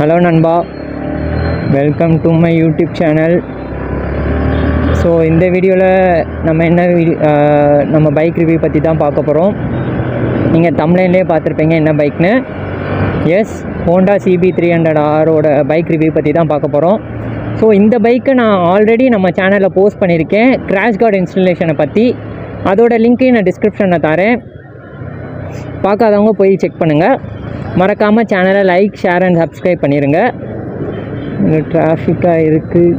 Hello நண்பா, welcome to my YouTube channel. So இந்த வீடியோவில் நம்ம நம்ம பைக் ரிவ்யூ பற்றி தான் பார்க்க போகிறோம். நீங்கள் தமிழ்லேயே பார்த்துருப்பீங்க என்ன பைக்னு. எஸ், ஹோண்டா CB300Rஓட பைக் ரிவ்யூ பற்றி தான் பார்க்க போகிறோம். ஸோ இந்த பைக்கை நான் ஆல்ரெடி நம்ம சேனலில் போஸ்ட் பண்ணியிருக்கேன், கிராஷ் கார்டு இன்ஸ்டலேஷனை பற்றி. அதோட லிங்க்கையும் நான் டிஸ்கிரிப்ஷனில் தரேன், பார்க்காதவங்க போய் செக் பண்ணுங்கள். மறக்காமல் சேனலை லைக், ஷேர் அண்ட் சப்ஸ்கிரைப் பண்ணிடுங்க. டிராஃபிக்காக இருக்குது.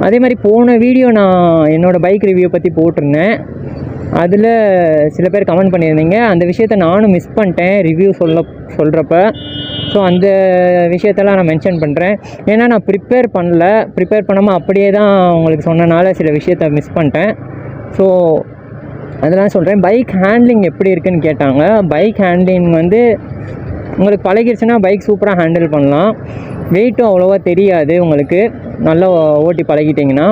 அதே மாதிரி போன வீடியோ நான் என்னோடய பைக் ரிவ்யூ பற்றி போட்டிருந்தேன். அதில் சில பேர் கமெண்ட் பண்ணியிருந்தீங்க. அந்த விஷயத்தை நானும் மிஸ் பண்ணிட்டேன் ரிவ்யூ சொல்கிறப்ப. ஸோ அந்த விஷயத்தெல்லாம் நான் மென்ஷன் பண்ணுறேன். ஏன்னா நான் ப்ரிப்பேர் பண்ணாமல் அப்படியே தான் உங்களுக்கு சொன்னனால சில விஷயத்தை மிஸ் பண்ணிட்டேன். ஸோ அதெல்லாம் சொல்கிறேன். பைக் ஹேண்ட்லிங் எப்படி இருக்குதுன்னு கேட்டாங்க. பைக் ஹேண்ட்லிங் உங்களுக்கு பழகிடுச்சுன்னா பைக் சூப்பராக ஹேண்டில் பண்ணலாம். வெயிட்டும் அவ்வளோவா தெரியாது உங்களுக்கு, நல்லா ஓட்டி பழகிட்டிங்கன்னா.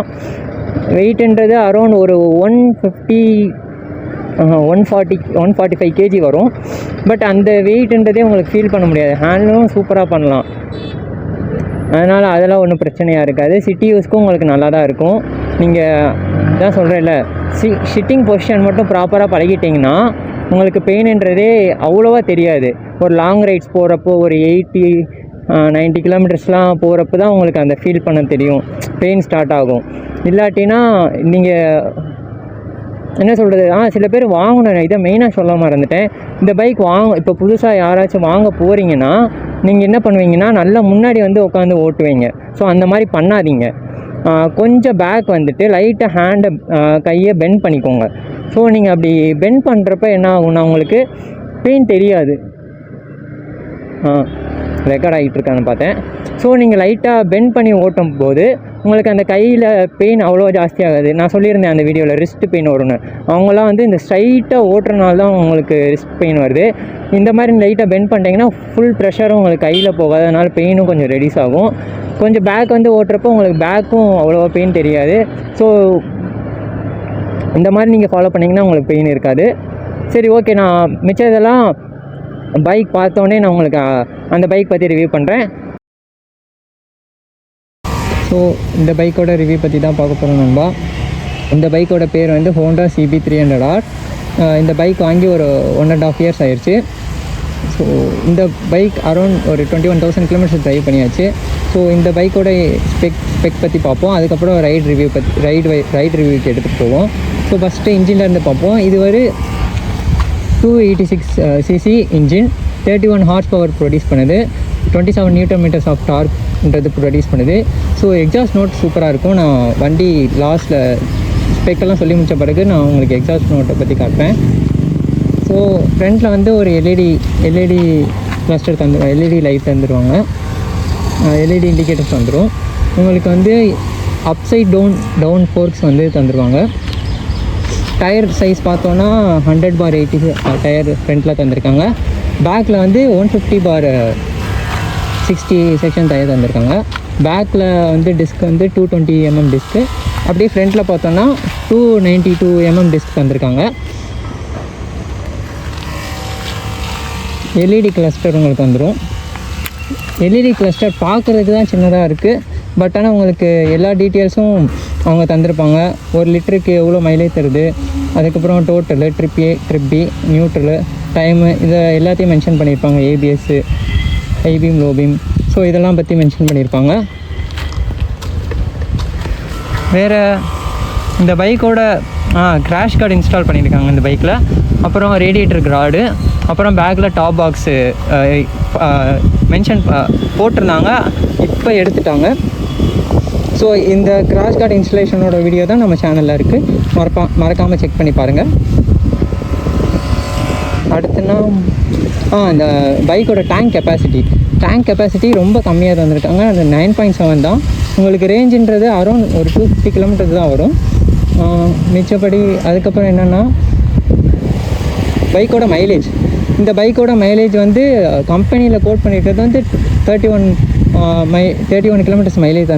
வெயிட்டுன்றது அரௌண்ட் ஒரு 145 kg வரும். பட் அந்த வெயிட்டுன்றதே உங்களுக்கு ஃபீல் பண்ண முடியாது. ஹேண்டிலும் சூப்பராக பண்ணலாம். அதனால் அதெல்லாம் ஒன்றும் பிரச்சனையாக இருக்காது. சிட்டி யூஸ்க்கும் உங்களுக்கு நல்லா தான் இருக்கும். நீங்கள் தான் சொல்கிறேன்ல, சிட்டிங் பொசிஷன் மட்டும் ப்ராப்பராக பழகிட்டிங்கன்னா உங்களுக்கு பெயின்ன்றதே அவ்வளோவா தெரியாது. ஒரு லாங் ரைட்ஸ் போகிறப்போ ஒரு 80-90 கிலோமீட்டர்ஸ்லாம் போகிறப்ப தான் உங்களுக்கு அந்த ஃபீல் பண்ண தெரியும், பெயின் ஸ்டார்ட் ஆகும். இல்லாட்டினா நீங்கள் என்ன சொல்கிறது, சில பேர் வாங்கணும். இதை மெயினாக சொல்ல மறந்துட்டேன். இந்த பைக் இப்போ புதுசாக யாராச்சும் வாங்க போகிறீங்கன்னா நீங்கள் என்ன பண்ணுவீங்கன்னா, நல்லா முன்னாடி உட்காந்து ஓட்டுவீங்க. ஸோ அந்த மாதிரி பண்ணாதீங்க. கொஞ்சம் பேக் லைட்டாக கையை பெண்ட் பண்ணிக்கோங்க. ஸோ நீங்கள் அப்படி பெண்ட் பண்ணுறப்ப என்ன ஆகும்னா உங்களுக்கு பெயின் தெரியாது. ரெக்கார்ட் ஆகிட்டுருக்கான்னு பார்த்தேன். ஸோ நீங்கள் லைட்டாக பெண்ட் பண்ணி ஓட்டும் போது உங்களுக்கு அந்த கையில் பெயின் அவ்வளோ ஜாஸ்தியாகாது. நான் சொல்லியிருந்தேன் அந்த வீடியோவில் ரிஸ்ட் பெயின் வரும்னு. அவங்களாம் இந்த ஸ்ட்ரைட்டாக ஓட்டுறனால தான் உங்களுக்கு ரிஸ்ட் பெயின் வருது. இந்த மாதிரி லைட்டாக பெண்ட் பண்ணிட்டீங்கன்னா ஃபுல் ப்ரெஷரும் உங்களுக்கு கையில் போகாது. அதனால் பெயினும் கொஞ்சம் ரெடியூஸ் ஆகும். கொஞ்சம் பேக் ஓட்டுறப்போ உங்களுக்கு பேக்கும் அவ்வளோவா பெயின் தெரியாது. ஸோ இந்த மாதிரி நீங்கள் ஃபாலோ பண்ணிங்கன்னா உங்களுக்கு பெயின் இருக்காது. சரி, ஓகே. நான் மிச்சம் இதெல்லாம் பைக் பார்த்தோன்னே நான் உங்களுக்கு அந்த பைக் பற்றி ரிவ்யூ பண்ணுறேன். ஸோ இந்த பைக்கோட ரிவ்யூ பற்றி தான் பார்க்க போகிறோம் நண்பா. இந்த பைக்கோட பேர் ஹோண்டா CB300R. இந்த பைக் வாங்கி ஒரு 1.5 years ஆயிடுச்சு. ஸோ இந்த பைக் அரௌண்ட் ஒரு 21,000 கிலோமீட்டர்ஸ் ட்ரைவ் பண்ணியாச்சு. ஸோ இந்த பைக்கோட ஸ்பெக் பற்றி பார்ப்போம். அதுக்கப்புறம் ரைட் ரிவ்யூக்கு எடுத்துகிட்டு போவோம். ஸோ ஃபஸ்ட்டு இன்ஜின்லேருந்து பார்ப்போம். இது ஒரு 286 cc இன்ஜின், 31 horsepower ப்ரொடியூஸ் பண்ணுது, 27 Nm ஆஃப் டார்க்ன்றது ப்ரொடியூஸ் பண்ணுது. ஸோ எக்ஸாஸ்ட் நோட் சூப்பராக இருக்கும். நான் வண்டி லாஸ்ட்டில் ஸ்பெக்கெல்லாம் சொல்லி முடித்த பிறகு நான் உங்களுக்கு எக்ஸாஸ்ட் நோட்டை பற்றி காட்டுறேன். ஸோ ஃப்ரண்ட்டில் ஒரு எல்இடி கிளஸ்டர் எல்இடி லைட் தந்துடுவாங்க. எல்இடி இண்டிகேட்டர்ஸ் வந்துடும். உங்களுக்கு அப்சைட் டவுன் ஃபோர்க்ஸ் தந்துடுவாங்க. டயர் சைஸ் பார்த்தோன்னா 100/80 டயர் ஃப்ரண்ட்டில் தந்திருக்காங்க. பேக்கில் 150/60 செக்ஷன் டயர் தந்திருக்காங்க. பேக்கில் டிஸ்க் 220 mm டிஸ்க்கு. அப்படியே ஃப்ரண்ட்டில் பார்த்தோன்னா 292 mm டிஸ்க் தந்திருக்காங்க. எல்இடி கிளஸ்டர் உங்களுக்கு வந்துடும். எல்இடி கிளஸ்டர் பார்க்குறதுக்கு தான் சின்னதாக இருக்குது. பட் ஆனால் உங்களுக்கு எல்லா டீட்டெயில்ஸும் அவங்க தந்திருப்பாங்க. 1 லிட்டருக்கு எவ்வளோ மைலேஜ் தருது, அதுக்கப்புறம் total, trip A, trip B, neutral, time, இதை எல்லாத்தையும் மென்ஷன் பண்ணியிருப்பாங்க. ABS, high beam, low beam, so இதெல்லாம் பற்றி மென்ஷன் பண்ணியிருப்பாங்க. வேறு இந்த பைக்கோட கிராஷ் கார்டு இன்ஸ்டால் பண்ணியிருக்காங்க இந்த பைக்கில். அப்புறம் ரேடியேட்டர் கார்டு, அப்புறம் பேக்கில் டாப் பாக்ஸு மென்ஷன் போட்டிருந்தாங்க, இப்போ எடுத்துட்டாங்க. ஸோ இந்த கிராஷ் கார்டு இன்ஸ்டலேஷனோட வீடியோ தான் நம்ம சேனலில் இருக்குது, மறக்காமல் செக் பண்ணி பாருங்கள். அடுத்துனா இந்த பைக்கோட டேங்க் கெப்பாசிட்டி ரொம்ப கம்மியாக தந்துருக்காங்க. அது 9.7 தான். உங்களுக்கு ரேஞ்சுன்றது அரௌண்ட் ஒரு 250 கிலோமீட்டர் தான் வரும். மிச்சப்படி அதுக்கப்புறம் என்னென்னா பைக்கோட மைலேஜ். இந்த பைக்கோட மைலேஜ் கம்பெனியில் கோட் பண்ணியிருக்கிறது 31 கிலோமீட்டர்ஸ் மைலேஜ்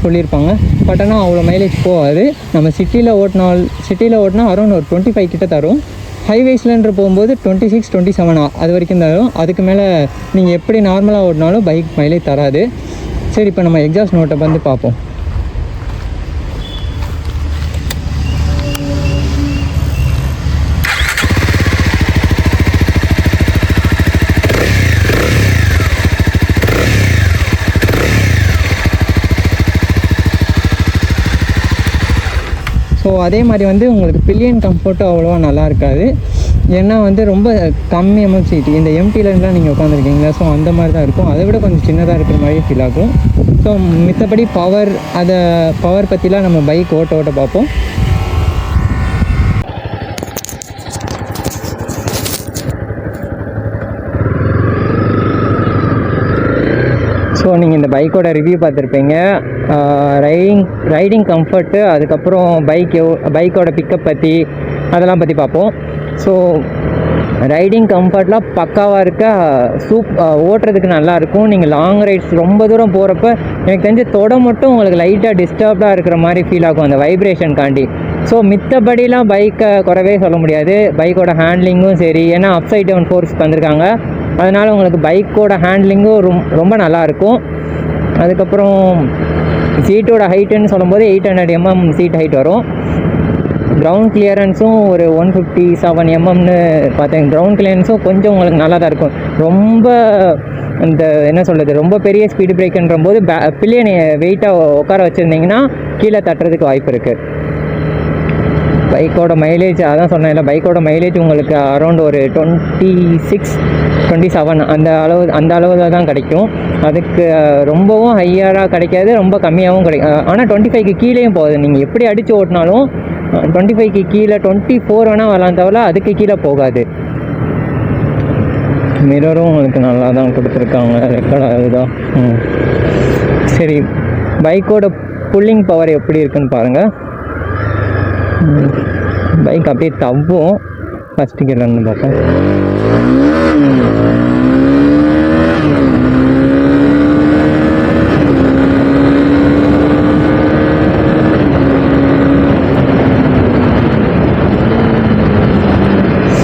சொல்லியிருப்பாங்க. பட் ஆனால் அவ்வளோ மைலேஜ் போகாது. நம்ம சிட்டியில் ஓட்டினா அரௌண்ட் ஒரு 25 கிட்ட தரும். ஹைவே சிலிண்டர் போகும்போது 26, 27 அது வரைக்கும் தரும். அதுக்கு மேலே நீங்கள் எப்படி நார்மலாக ஓடினாலும் பைக் மைலேஜ் தராது. சரி, இப்போ நம்ம எக்ஸாஸ்ட் நோட்டை வந்து பார்ப்போம். ஸோ அதே மாதிரி வந்து உங்களுக்கு பில்லியன் கம்ஃபர்ட்டும் அவ்வளோவா நல்லா இருக்காது. ஏன்னா வந்து ரொம்ப கம்மி எம்எம் சீட்டு, இந்த எம்டிலலாம் நீங்கள் உட்காந்துருக்கீங்களா, ஸோ அந்த மாதிரி தான் இருக்கும். அதை விட கொஞ்சம் சின்னதாக இருக்கிற மாதிரி ஃபீல் ஆகும். ஸோ மித்தபடி பவர் பற்றிலாம் நம்ம பைக் ஓட்ட பார்ப்போம். ஸோ நீங்கள் இந்த பைக்கோட ரிவ்யூ பார்த்துருப்பீங்க. ரைடிங் கம்ஃபர்ட்டு, அதுக்கப்புறம் பைக்கோட பிக்கப் பற்றி அதெல்லாம் பற்றி பார்ப்போம். ஸோ ரைடிங் கம்ஃபர்ட்லாம் பக்காவாக இருக்க, ஓட்டுறதுக்கு நல்லாயிருக்கும். நீங்கள் லாங் ரைட்ஸ் ரொம்ப தூரம் போகிறப்ப எனக்கு தெரிஞ்சு தொட மட்டும் உங்களுக்கு லைட்டாக டிஸ்டர்ப்டாக இருக்கிற மாதிரி ஃபீல் ஆகும் அந்த வைப்ரேஷன் காண்டி. ஸோ மித்தபடிலாம் பைக்கை குறவே சொல்ல முடியாது. பைக்கோட ஹேண்ட்லிங்கும் சரி, ஏன்னா அப்சைட் டவுன் ஃபோர்ஸ் தந்திருக்காங்க, அதனால் உங்களுக்கு பைக்கோட ஹேண்ட்லிங்கும் ரொம்ப நல்லாயிருக்கும். அதுக்கப்புறம் சீட்டோட ஹைட்டுன்னு சொல்லும்போது 800 mm சீட் ஹைட் வரும். கிரவுண்ட் கிளியரன்ஸும் ஒரு 157 mmன்னு பார்த்தேன். கிரவுண்ட் கிளியரன்ஸும் கொஞ்சம் உங்களுக்கு நல்லா தான் இருக்கும். ரொம்ப இந்த என்ன சொல்கிறது, ரொம்ப பெரிய ஸ்பீடு பிரேக்குன்ற போது பில்லியனை வெயிட்டாக உட்கார வச்சுருந்தீங்கன்னா கீழே தட்டுறதுக்கு வாய்ப்பு இருக்குது. பைக்கோட மைலேஜ் அதான் சொன்னேன் இல்லை, பைக்கோட மைலேஜ் உங்களுக்கு அரௌண்ட் ஒரு 26, 27 அந்த அளவில் தான் கிடைக்கும். அதுக்கு ரொம்பவும் ஹையராக கிடைக்காது, ரொம்ப கம்மியாகவும் கிடைக்கும். ஆனால் 25க்கு கீழேயும் போகுது. நீங்கள் எப்படி அடித்து ஓட்டினாலும் 25க்கு கீழே 24 வேணால் வரலாம் தவிர அதுக்கு கீழே போகாது. மிரரும் உங்களுக்கு நல்லா தான் கொடுத்துருக்காங்க, ரெக்கார்ட் ஆகுதுதான். சரி, பைக்கோட புல்லிங் பவர் எப்படி இருக்குன்னு பாருங்கள். பைக் அப்படியே தவ்வும். ஃபஸ்ட்டு கியர்லன்னு பார்ப்பேன்.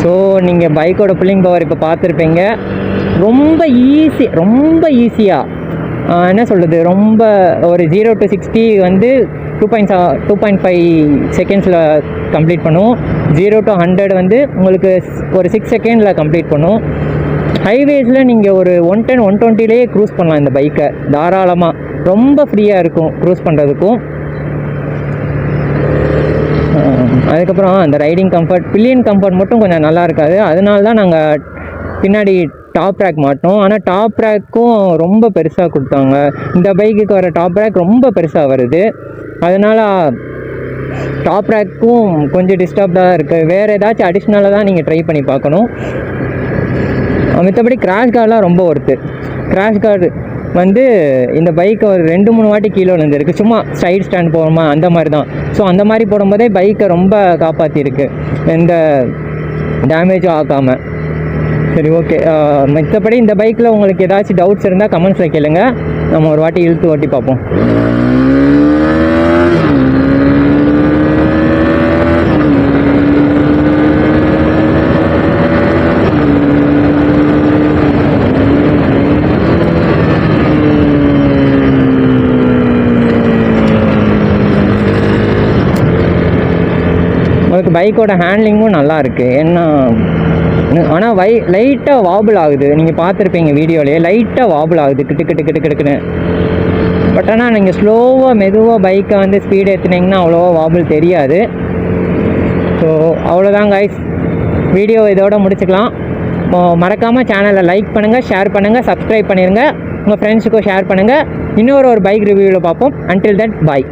ஸோ நீங்கள் பைக்கோட புல்லிங் பவர் இப்போ பார்த்துருப்பீங்க. ரொம்ப ஈஸியாக என்ன சொல்கிறது, ரொம்ப ஒரு 0 to 60 வந்து 2.5 செகண்ட்ஸில் கம்ப்ளீட் பண்ணுவோம். 0 to 100 வந்து உங்களுக்கு ஒரு 6 செகண்டில் கம்ப்ளீட் பண்ணுவோம். ஹைவேஸில் நீங்கள் ஒரு 110, 120லேயே க்ரூஸ் பண்ணலாம் இந்த பைக்கை தாராளமாக. ரொம்ப ஃப்ரீயாக இருக்கும் க்ரூஸ் பண்ணுறதுக்கும். அதுக்கப்புறம் அந்த ரைடிங் கம்ஃபர்ட், பில்லியன் கம்ஃபர்ட் மட்டும் கொஞ்சம் நல்லா இருக்காது. அதனால தான் நாங்கள் பின்னாடி டாப் ரேக் மாட்டோம். ஆனால் டாப் ரேக்கும் ரொம்ப பெருசாக கொடுத்தாங்க. இந்த பைக்குக்கு வர டாப் ரேக் ரொம்ப பெருசாக வருது. அதனால் டாப் ரேக்கும் கொஞ்சம் டிஸ்டர்ப்டாக தான் இருக்குது. வேறு ஏதாச்சும் அடிஷ்னலாக தான் நீங்கள் ட்ரை பண்ணி பார்க்கணும். மற்றபடி கிராஷ் கார்டெலாம் ரொம்ப ஒர்த்து. கிராஷ் கார்டு வந்து இந்த பைக்கை ஒரு 2-3 வாட்டி கீழே விழுந்துருக்கு. சும்மா சைட் ஸ்டாண்ட் போகிறோமா அந்த மாதிரி தான். ஸோ அந்த மாதிரி போடும்போதே பைக்கை ரொம்ப காப்பாற்றிருக்கு, எந்த டேமேஜும் ஆகாமல். சரி, ஓகே. மற்றபடி இந்த பைக்கில் உங்களுக்கு ஏதாச்சும் டவுட்ஸ் இருந்தால் கமெண்ட்ஸில் கேளுங்க, நம்ம ஒரு வாட்டி இழுத்து ஓட்டி பார்ப்போம். உங்களுக்கு பைக்கோட ஹேண்ட்லிங்கும் நல்லா இருக்குது. ஏன்னா ஆனால் லைட்டாக வாபிள் ஆகுது. நீங்கள் பார்த்துருப்பீங்க வீடியோலேயே, லைட்டாக வாபிள் ஆகுது கிட்டுன்னு. பட் ஆனால் நீங்கள் ஸ்லோவாக மெதுவாக பைக்கை வந்து ஸ்பீடு ஏற்றுனீங்கன்னா அவ்வளோவா வாபிள் தெரியாது. ஸோ அவ்வளோதான் கைஸ், வீடியோ இதோட முடிச்சுக்கலாம். மறக்காமல் சேனலை லைக் பண்ணுங்கள், ஷேர் பண்ணுங்கள், சப்ஸ்கிரைப் பண்ணிடுங்க, உங்கள் ஃப்ரெண்ட்ஸுக்கும் ஷேர் பண்ணுங்கள். இன்னொரு பைக் ரிவ்யூவில் பார்ப்போம். Until that boy.